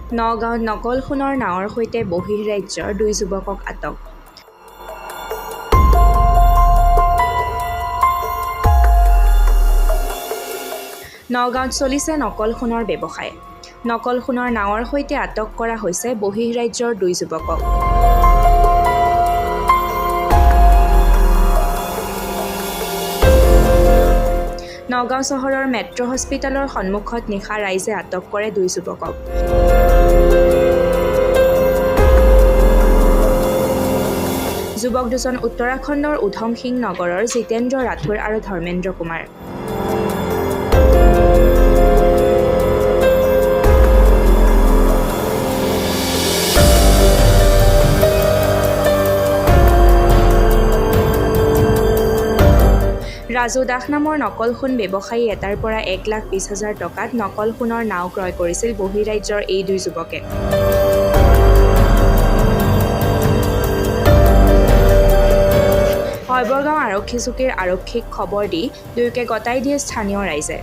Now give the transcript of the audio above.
নগাঁৱত নকল সোণৰ নাৱৰ সৈতে বহিঃৰাজ্যৰ 2 যুৱকক আটক। নগাঁৱত চলিছে নকল সোণৰ ব্যৱসায়। নকল সোণৰ নাৱৰ সৈতে আটক কৰা হৈছে বহিঃৰাজ্যৰ 2 যুৱকক। নগাঁও চহৰৰ মেট্ৰ' হস্পিটেলৰ সন্মুখত নিশা ৰাইজে আটক কৰে 2 যুৱকক। যুৱক দুজন উত্তৰাখণ্ডৰ উধম সিং নগৰৰ জিতেন্দ্ৰ ৰাথোৰ আৰু ধৰ্মেন্দ্ৰ কুমাৰ। ৰাজু দাস নামৰ নকল সোণ ব্যৱসায়ী এটাৰ পৰা 1,20,000 টকাত নকল সোণৰ নাও ক্ৰয় কৰিছিল বহিঃৰাজ্যৰ এই 2 যুৱকে। শৈবৰগাঁও আৰক্ষী চকীৰ আৰক্ষীক খবৰ দি দুয়োকে গতাই দিয়ে স্থানীয় ৰাইজে।